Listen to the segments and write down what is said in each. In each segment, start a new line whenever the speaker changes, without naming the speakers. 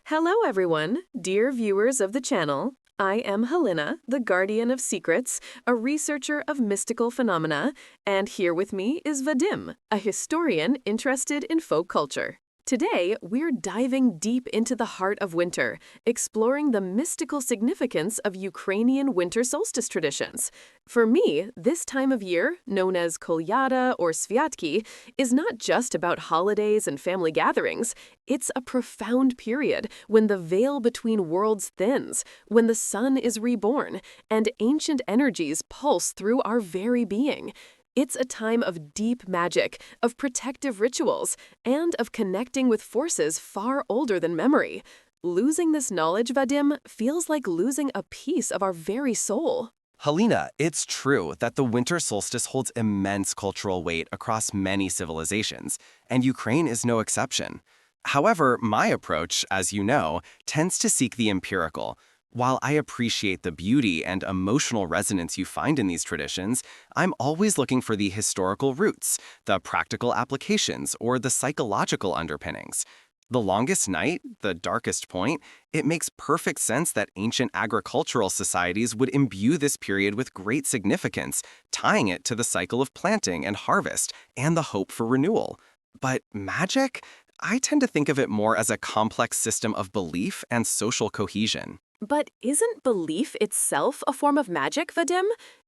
Hello, everyone, dear viewers of the channel. I am Galyna, the guardian of secrets, a researcher of mystical phenomena, and here with me is Vadym, a historian interested in folk culture. Today, we're diving deep into the heart of winter, exploring the mystical significance of Ukrainian winter solstice traditions. For me, this time of year, known as Koliada or Sviatki, is not just about holidays and family gatherings. It's a profound period when the veil between worlds thins, when the sun is reborn, and ancient energies pulse through our very being. It's a time of deep magic, of protective rituals, and of connecting with forces far older than memory. Losing this knowledge, Vadym, feels like losing a piece of our very soul.
Galyna, it's true that the winter solstice holds immense cultural weight across many civilizations, and Ukraine is no exception. However, my approach, as you know, tends to seek the empirical. While I appreciate the beauty and emotional resonance you find in these traditions, I'm always looking for the historical roots, the practical applications, or the psychological underpinnings. The longest night, the darkest point, it makes perfect sense that ancient agricultural societies would imbue this period with great significance, tying it to the cycle of planting and harvest and the hope for renewal. But magic? I tend to think of it more as a complex system of belief and social cohesion.
But isn't belief itself a form of magic, Vadym?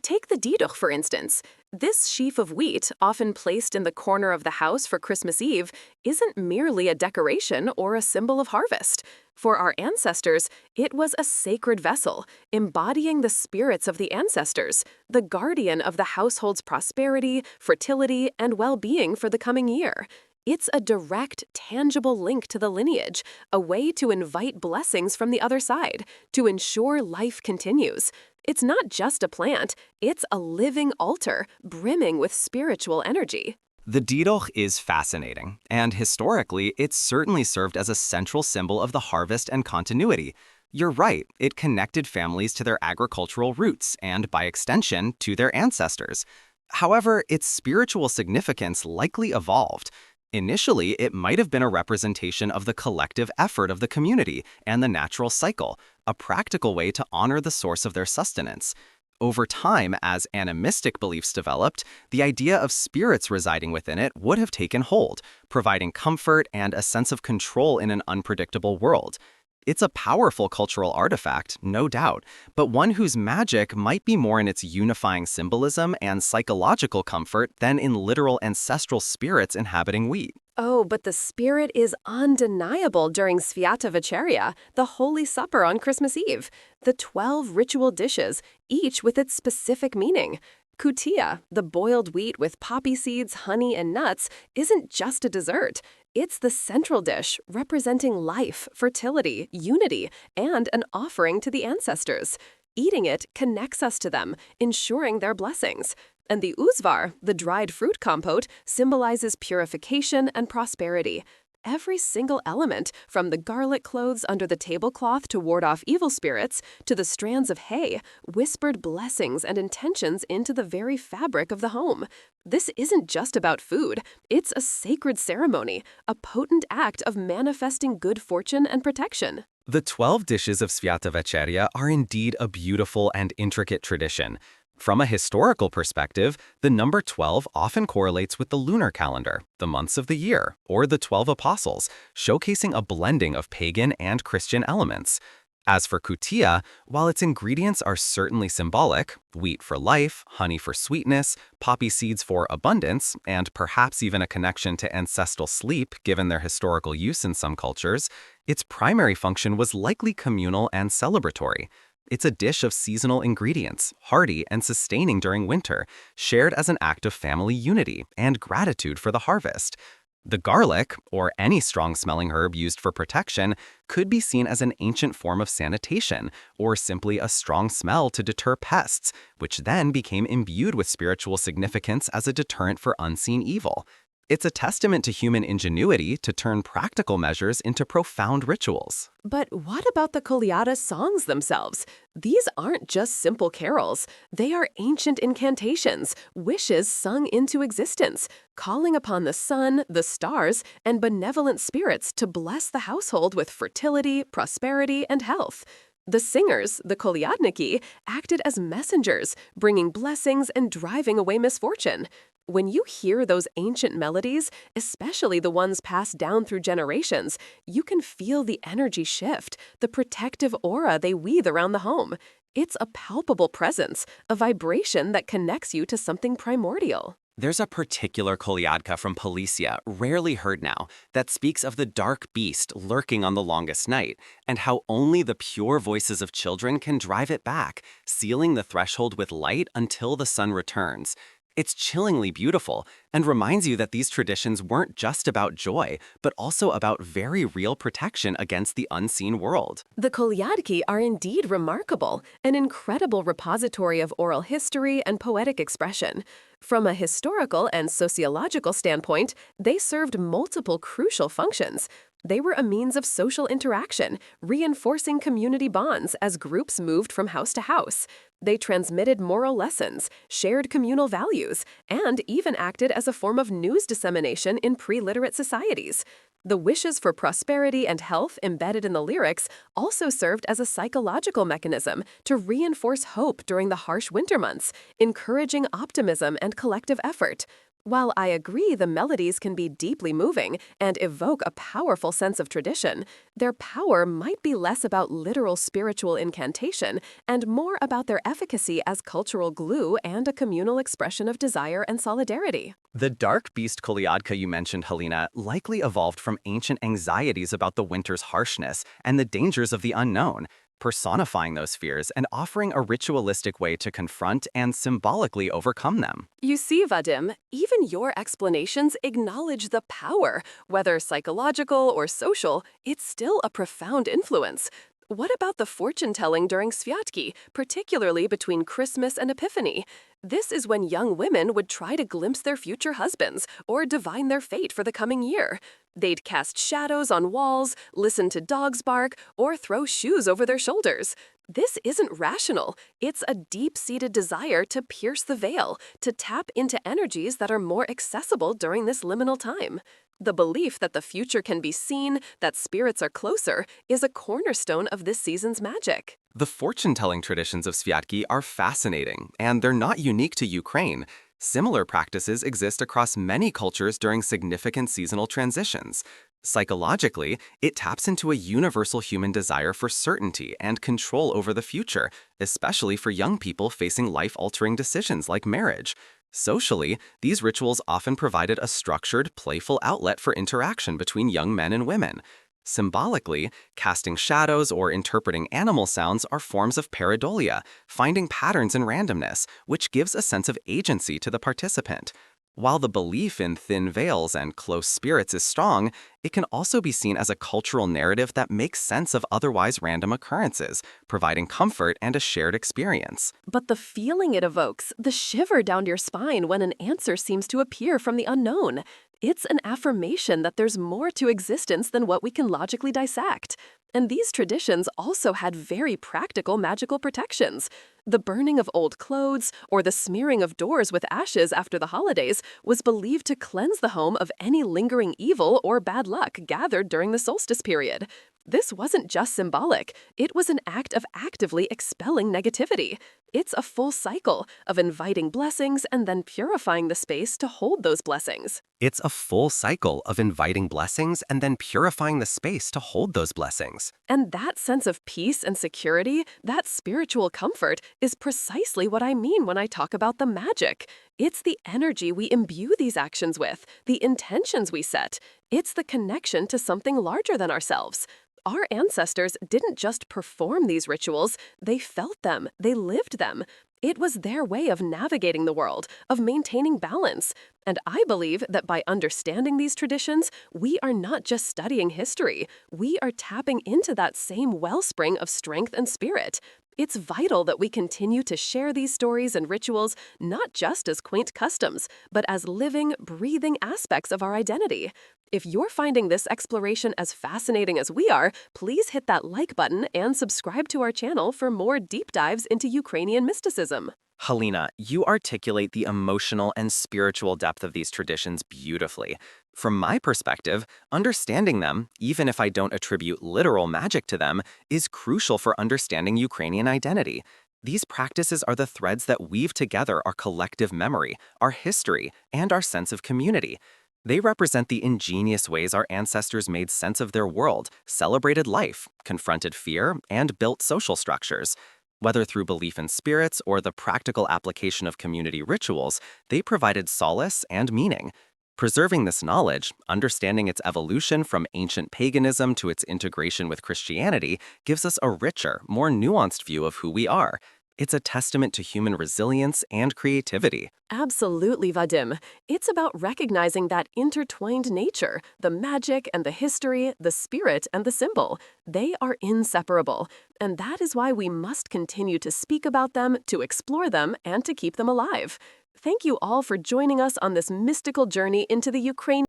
Take the Didukh, for instance. This sheaf of wheat, often placed in the corner of the house for Christmas Eve, isn't merely a decoration or a symbol of harvest. For our ancestors, it was a sacred vessel, embodying the spirits of the ancestors, the guardian of the household's prosperity, fertility, and well-being for the coming year. It's a direct, tangible link to the lineage, a way to invite blessings from the other side, to ensure life continues. It's not just a plant, it's a living altar, brimming with spiritual energy.
The Didukh is fascinating, and historically, it's certainly served as a central symbol of the harvest and continuity. You're right, it connected families to their agricultural roots and, by extension, to their ancestors. However, its spiritual significance likely evolved. Initially, it might have been a representation of the collective effort of the community and the natural cycle, a practical way to honor the source of their sustenance. Over time, as animistic beliefs developed, the idea of spirits residing within it would have taken hold, providing comfort and a sense of control in an unpredictable world. It's a powerful cultural artifact, no doubt, but one whose magic might be more in its unifying symbolism and psychological comfort than in literal ancestral spirits inhabiting wheat.
Oh, but the spirit is undeniable during Sviata Večeria, the Holy Supper on Christmas Eve. The 12 ritual dishes, each with its specific meaning. Kutia, the boiled wheat with poppy seeds, honey, and nuts, isn't just a dessert. It's the central dish, representing life, fertility, unity, and an offering to the ancestors. Eating it connects us to them, ensuring their blessings. And the uzvar, the dried fruit compote, symbolizes purification and prosperity. Every single element, from the garlic cloths under the tablecloth to ward off evil spirits, to the strands of hay, whispered blessings and intentions into the very fabric of the home. This isn't just about food, it's a sacred ceremony, a potent act of manifesting good fortune and protection.
The 12 dishes of Sviata Večeria are indeed a beautiful and intricate tradition. From a historical perspective, the number 12 often correlates with the lunar calendar, the months of the year, or the 12 apostles, showcasing a blending of pagan and Christian elements. As for kutia, while its ingredients are certainly symbolic, wheat for life, honey for sweetness, poppy seeds for abundance, and perhaps even a connection to ancestral sleep given their historical use in some cultures, its primary function was likely communal and celebratory. It's a dish of seasonal ingredients, hearty and sustaining during winter, shared as an act of family unity and gratitude for the harvest. The garlic, or any strong-smelling herb used for protection, could be seen as an ancient form of sanitation, or simply a strong smell to deter pests, which then became imbued with spiritual significance as a deterrent for unseen evil. It's a testament to human ingenuity to turn practical measures into profound rituals.
But what about the Koliada songs themselves? These aren't just simple carols. They are ancient incantations, wishes sung into existence, calling upon the sun, the stars, and benevolent spirits to bless the household with fertility, prosperity, and health. The singers, the Koliadniki, acted as messengers, bringing blessings and driving away misfortune. When you hear those ancient melodies, especially the ones passed down through generations, you can feel the energy shift, the protective aura they weave around the home. It's a palpable presence, a vibration that connects you to something primordial.
There's a particular Koliadka from Policia, rarely heard now, that speaks of the dark beast lurking on the longest night, and how only the pure voices of children can drive it back, sealing the threshold with light until the sun returns. It's chillingly beautiful and reminds you that these traditions weren't just about joy, but also about very real protection against the unseen world.
The Koliadki are indeed remarkable, an incredible repository of oral history and poetic expression. From a historical and sociological standpoint, they served multiple crucial functions. They were a means of social interaction, reinforcing community bonds as groups moved from house to house. They transmitted moral lessons, shared communal values, and even acted as a form of news dissemination in pre-literate societies. The wishes for prosperity and health embedded in the lyrics also served as a psychological mechanism to reinforce hope during the harsh winter months, encouraging optimism and collective effort. While I agree the melodies can be deeply moving and evoke a powerful sense of tradition, their power might be less about literal spiritual incantation and more about their efficacy as cultural glue and a communal expression of desire and solidarity.
The dark beast Koliadka you mentioned, Helena, likely evolved from ancient anxieties about the winter's harshness and the dangers of the unknown, personifying those fears and offering a ritualistic way to confront and symbolically overcome them.
You see, Vadym, even your explanations acknowledge the power. Whether psychological or social, it's still a profound influence. What about the fortune-telling during Sviatki, particularly between Christmas and Epiphany? This is when young women would try to glimpse their future husbands or divine their fate for the coming year. They'd cast shadows on walls, listen to dogs bark, or throw shoes over their shoulders. This isn't rational. It's a deep-seated desire to pierce the veil, to tap into energies that are more accessible during this liminal time. The belief that the future can be seen, that spirits are closer, is a cornerstone of this season's magic.
The fortune-telling traditions of Sviatki are fascinating, and they're not unique to Ukraine. Similar practices exist across many cultures during significant seasonal transitions. Psychologically, it taps into a universal human desire for certainty and control over the future, especially for young people facing life-altering decisions like marriage. Socially, these rituals often provided a structured, playful outlet for interaction between young men and women. Symbolically, casting shadows or interpreting animal sounds are forms of pareidolia, finding patterns in randomness, which gives a sense of agency to the participant. While the belief in thin veils and close spirits is strong, it can also be seen as a cultural narrative that makes sense of otherwise random occurrences, providing comfort and a shared experience.
But the feeling it evokes, the shiver down your spine when an answer seems to appear from the unknown, it's an affirmation that there's more to existence than what we can logically dissect. And these traditions also had very practical magical protections. The burning of old clothes or the smearing of doors with ashes after the holidays was believed to cleanse the home of any lingering evil or bad luck gathered during the solstice period. This wasn't just symbolic, it was an act of actively expelling negativity. It's a full cycle of inviting blessings and then purifying the space to hold those blessings.
It's a full cycle of inviting blessings and then purifying the space to hold those blessings.
And that sense of peace and security, that spiritual comfort, is precisely what I mean when I talk about the magic. It's the energy we imbue these actions with, the intentions we set. It's the connection to something larger than ourselves. Our ancestors didn't just perform these rituals, they felt them, they lived them. It was their way of navigating the world, of maintaining balance. And I believe that by understanding these traditions, we are not just studying history, we are tapping into that same wellspring of strength and spirit. It's vital that we continue to share these stories and rituals not just as quaint customs, but as living, breathing aspects of our identity. If you're finding this exploration as fascinating as we are, please hit that like button and subscribe to our channel for more deep dives into Ukrainian mysticism.
Galyna, you articulate the emotional and spiritual depth of these traditions beautifully. From my perspective, understanding them, even if I don't attribute literal magic to them, is crucial for understanding Ukrainian identity. These practices are the threads that weave together our collective memory, our history, and our sense of community. They represent the ingenious ways our ancestors made sense of their world, celebrated life, confronted fear, and built social structures. Whether through belief in spirits or the practical application of community rituals, they provided solace and meaning. Preserving this knowledge, understanding its evolution from ancient paganism to its integration with Christianity, gives us a richer, more nuanced view of who we are. It's a testament to human resilience and creativity.
Absolutely, Vadym. It's about recognizing that intertwined nature, the magic and the history, the spirit and the symbol. They are inseparable, and that is why we must continue to speak about them, to explore them, and to keep them alive. Thank you all for joining us on this mystical journey into the Ukraine.